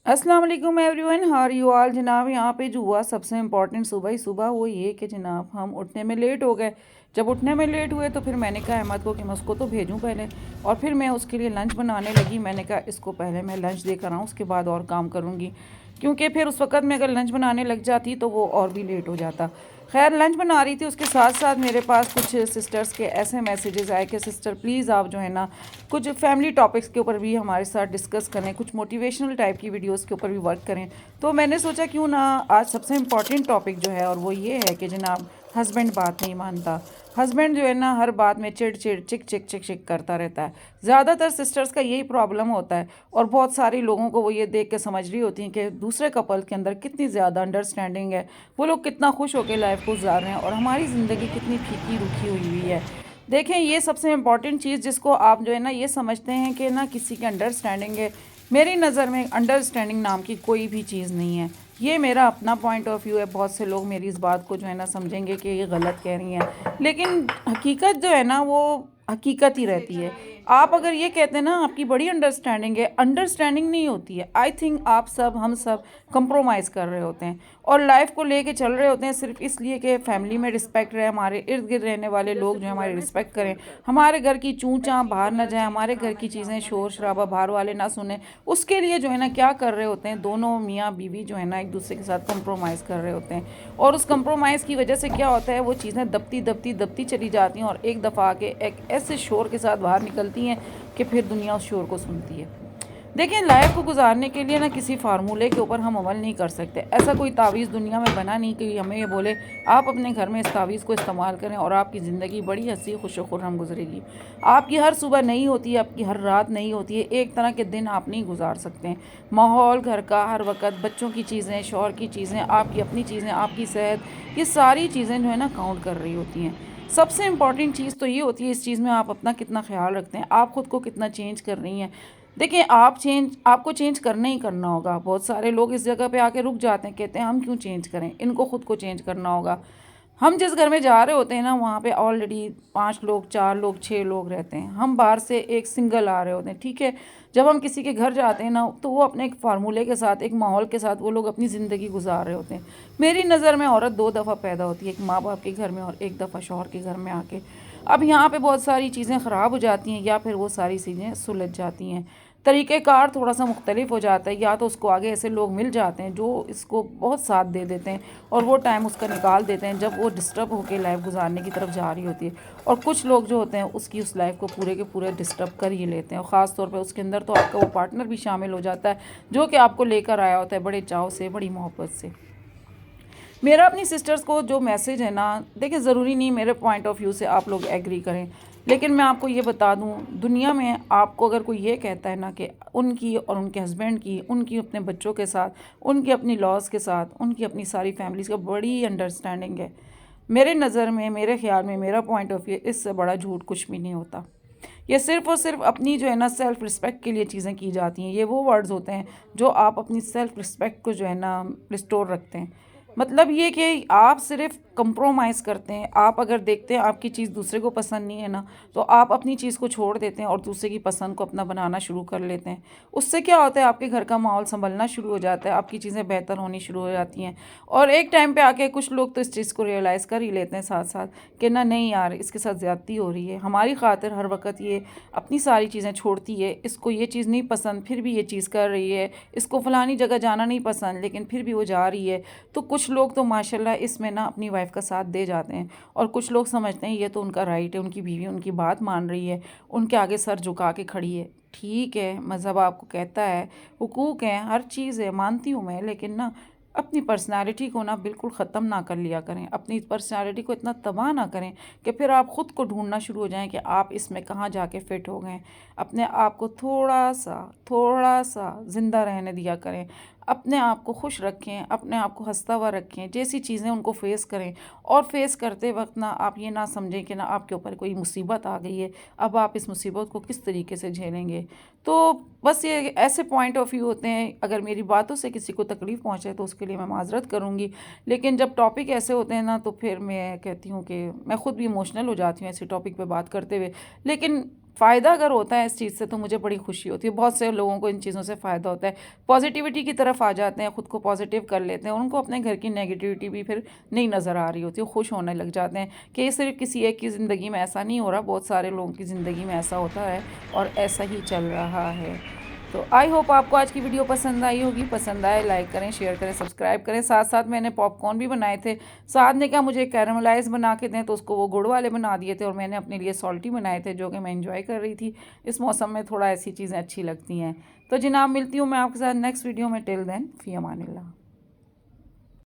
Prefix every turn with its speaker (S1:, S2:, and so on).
S1: अस्सलाम वालेकुम एवरीवन, हार यू ऑल। जनाब यहाँ पे जो हुआ सबसे इम्पॉर्टेंट सुबह ही सुबह वो ये कि जनाब हम उठने में लेट हो गए। जब उठने में लेट हुए तो फिर मैंने कहा अहमद को कि मैं उसको तो भेजूँ पहले, और फिर मैं उसके लिए लंच बनाने लगी। मैंने कहा इसको पहले मैं लंच देकर आऊँ, उसके बाद और काम करूँगी, क्योंकि फिर उस वक्त मैं अगर लंच बनाने लग जाती तो वो और भी लेट हो जाता। खैर लंच बना रही थी, उसके साथ साथ मेरे पास कुछ सिस्टर्स के ऐसे मैसेजेस आए कि सिस्टर प्लीज़ आप जो है ना कुछ फैमिली टॉपिक्स के ऊपर भी हमारे साथ डिस्कस करें, कुछ मोटिवेशनल टाइप की वीडियोस के ऊपर भी वर्क करें। तो मैंने सोचा क्यों ना आज सबसे इम्पॉर्टेंट टॉपिक जो है और वो ये है कि जनाब हस्बैंड बात नहीं मानता। हस्बैंड जो है ना हर बात में चिड़ चिड़ चिक चिक चिक चिक करता रहता है। ज़्यादातर सिस्टर्स का यही प्रॉब्लम होता है, और बहुत सारे लोगों को वो ये देख के समझ रही होती हैं कि दूसरे कपल के अंदर कितनी ज़्यादा अंडरस्टैंडिंग है, वो लोग कितना खुश होकर लाइफ को गुजार रहे हैं, और हमारी ज़िंदगी कितनी फीकी रुखी हुई है। देखें ये सबसे इम्पॉर्टेंट चीज़ जिसको आप जो है ना ये समझते हैं कि ना किसी की अंडरस्टैंडिंग है, मेरी नज़र में अंडरस्टैंडिंग नाम की कोई भी चीज़ नहीं है। ये मेरा अपना पॉइंट ऑफ व्यू है। बहुत से लोग मेरी इस बात को जो है ना समझेंगे कि ये गलत कह रही हैं, लेकिन हकीकत जो है ना वो हकीकत ही रहती है। आप अगर ये कहते हैं ना आपकी बड़ी अंडरस्टैंडिंग है, अंडरस्टैंडिंग नहीं होती है। आई थिंक आप सब हम सब कंप्रोमाइज़ कर रहे होते हैं और लाइफ को लेके चल रहे होते हैं सिर्फ इसलिए कि फैमिली में रिस्पेक्ट रहे, हमारे इर्द गिर्द रहने वाले लोग जो हमारी रिस्पेक्ट करें, हमारे घर की चूँ चाँ बाहर ना जाए, हमारे घर की चीज़ें शोर शराबा बाहर वाले ना सुने। उसके लिए जो है ना क्या कर रहे होते हैं, दोनों मियाँ बीवी जो है ना एक दूसरे के साथ कंप्रोमाइज़ कर रहे होते हैं, और उस कंप्रोमाइज़ की वजह से क्या होता है वो चीज़ें दबती दबती दबती चली जाती हैं, और एक दफ़ा आके एक ऐसे शोर के साथ बाहर निकलती हैं कि फिर दुनिया उस शोर को सुनती है। देखिए लाइफ को गुजारने के लिए ना किसी फार्मूले के ऊपर हम अमल नहीं कर सकते। ऐसा कोई तावीज़ दुनिया में बना नहीं कि हमें ये बोले आप अपने घर में इस तावीज़ को इस्तेमाल करें और आपकी ज़िंदगी बड़ी हंसी खुश खुर्रम गुजरेगी। आपकी हर सुबह नहीं होती है, आपकी हर रात नहीं होती है, एक तरह के दिन आप नहीं गुजार सकते हैं। माहौल घर का हर वक्त, बच्चों की चीज़ें, शौहर की चीज़ें, आपकी अपनी चीज़ें, आपकी सेहत, ये सारी चीज़ें जो है ना काउंट कर रही होती हैं। सबसे इम्पॉर्टेंट चीज़ तो ये होती है इस चीज़ में आप अपना कितना ख्याल रखते हैं, आप ख़ुद को कितना चेंज कर रही हैं। देखिए आपको चेंज करना ही करना होगा। बहुत सारे लोग इस जगह पे आके रुक जाते हैं, कहते हैं हम क्यों चेंज करें, इनको खुद को चेंज करना होगा। हम जिस घर में जा रहे होते हैं ना वहाँ पे ऑलरेडी 5 लोग, 4 लोग, 6 लोग रहते हैं। हम बाहर से एक सिंगल आ रहे होते हैं, ठीक है। जब हम किसी के घर जाते हैं ना तो वो अपने एक फार्मूले के साथ, एक माहौल के साथ वो लोग अपनी ज़िंदगी गुजार रहे होते हैं। मेरी नज़र में औरत 2 दफ़ा पैदा होती है, एक माँ बाप के घर में और एक दफ़ा शौहर के घर में आके। अब यहाँ पे बहुत सारी चीज़ें ख़राब हो जाती हैं या फिर वो सारी चीज़ें सुलझ जाती हैं। तरीक़ेकार थोड़ा सा मुख्तलिफ हो जाता है, या तो उसको आगे ऐसे लोग मिल जाते हैं जो इसको बहुत साथ दे देते हैं और वो टाइम उसका निकाल देते हैं जब वो डिस्टर्ब होकर लाइफ गुजारने की तरफ जा रही होती है, और कुछ लोग जो होते हैं उसकी उस लाइफ को पूरे के पूरे डिस्टर्ब कर ही लेते हैं। और ख़ास तौर पे उसके अंदर तो आपका वो पार्टनर भी शामिल हो जाता है जो कि आपको लेकर आया होता है बड़े चाव से, बड़ी मोहब्बत से। मेरा अपनी सिस्टर्स को जो मैसेज है ना, देखिए ज़रूरी नहीं मेरे पॉइंट ऑफ व्यू से आप लोग एग्री करें, लेकिन मैं आपको ये बता दूं, दुनिया में आपको अगर कोई ये कहता है ना कि उनकी और उनके हस्बैंड की, उनकी अपने बच्चों के साथ, उनकी अपनी लॉज के साथ, उनकी अपनी सारी फैमिलीज़ का बड़ी अंडरस्टैंडिंग है, मेरे नज़र में, मेरे ख्याल में, मेरा पॉइंट ऑफ व्यू, इससे बड़ा झूठ कुछ भी नहीं होता। ये सिर्फ़ और सिर्फ अपनी जो है ना सेल्फ़ रिस्पेक्ट के लिए चीज़ें की जाती हैं। ये वो वर्ड्स होते हैं जो आप अपनी सेल्फ़ रिस्पेक्ट को जो है ना रिस्टोर रखते हैं। मतलब ये कि आप सिर्फ कंप्रोमाइज़ करते हैं। आप अगर देखते हैं आपकी चीज़ दूसरे को पसंद नहीं है ना, तो आप अपनी चीज़ को छोड़ देते हैं और दूसरे की पसंद को अपना बनाना शुरू कर लेते हैं। उससे क्या होता है, आपके घर का माहौल संभलना शुरू हो जाता है, आपकी चीज़ें बेहतर होनी शुरू हो जाती हैं। और एक टाइम पे आके कुछ लोग तो इस चीज़ को रियलाइज़ कर ही लेते हैं साथ साथ कि ना नहीं यार इसके साथ ज़्यादती हो रही है, हमारी खातिर हर वक्त ये अपनी सारी चीज़ें छोड़ती है, इसको ये चीज़ नहीं पसंद फिर भी ये चीज़ कर रही है, इसको फ़लानी जगह जाना नहीं पसंद लेकिन फिर भी वो जा रही है। तो कुछ लोग तो माशाल्लाह इसमें ना अपनी वाइफ का साथ दे जाते हैं, और कुछ लोग समझते हैं ये तो उनका राइट है, उनकी बीवी उनकी बात मान रही है, उनके आगे सर झुका के खड़ी है। ठीक है, मज़हब आपको कहता है, हुकूक हैं, हर चीज़ है, मानती हूँ मैं, लेकिन ना अपनी पर्सनालिटी को ना बिल्कुल ख़त्म ना कर लिया करें, अपनी पर्सनालिटी को इतना तबाह ना करें कि फिर आप ख़ुद को ढूंढना शुरू हो जाएं कि आप इसमें कहाँ जाके फ़िट हो गए। अपने आप को थोड़ा सा ज़िंदा रहने दिया करें, अपने आप को खुश रखें, अपने आप को हंसता हुआ रखें, जैसी चीज़ें उनको फ़ेस करें। और फेस करते वक्त ना आप ये ना समझें कि ना आपके ऊपर कोई मुसीबत आ गई है, अब आप इस मुसीबत को किस तरीके से झेलेंगे। तो बस ये ऐसे पॉइंट ऑफ व्यू होते हैं। अगर मेरी बातों से किसी को तकलीफ़ पहुंचे तो उसके लिए मैं माज़रत करूंगी, लेकिन जब टॉपिक ऐसे होते हैं ना तो फिर मैं कहती हूँ कि मैं ख़ुद भी इमोशनल हो जाती हूँ ऐसे टॉपिक पे बात करते हुए। लेकिन फ़ायदा अगर होता है इस चीज़ से तो मुझे बड़ी खुशी होती है। बहुत से लोगों को इन चीज़ों से फ़ायदा होता है, पॉजिटिविटी की तरफ आ जाते हैं, ख़ुद को पॉजिटिव कर लेते हैं और उनको अपने घर की नेगेटिविटी भी फिर नहीं नज़र आ रही होती है, खुश होने लग जाते हैं कि ये सिर्फ किसी एक की ज़िंदगी में ऐसा नहीं हो रहा, बहुत सारे लोगों की ज़िंदगी में ऐसा होता है और ऐसा ही चल रहा है। तो आई होप आपको आज की वीडियो पसंद आई होगी। पसंद आए लाइक करें, शेयर करें, सब्सक्राइब करें। साथ साथ मैंने पॉपकॉर्न भी बनाए थे। साथ ने कहा मुझे कैरमलाइज बना के दें, तो उसको वो गुड़ वाले बना दिए थे और मैंने अपने लिए सॉल्टी बनाए थे जो कि मैं एंजॉय कर रही थी। इस मौसम में थोड़ा ऐसी चीज़ें अच्छी लगती हैं। तो जनाब मिलती हूँ मैं आपके साथ नेक्स्ट वीडियो में। टिल देन फ़ी अमानिल्लाह।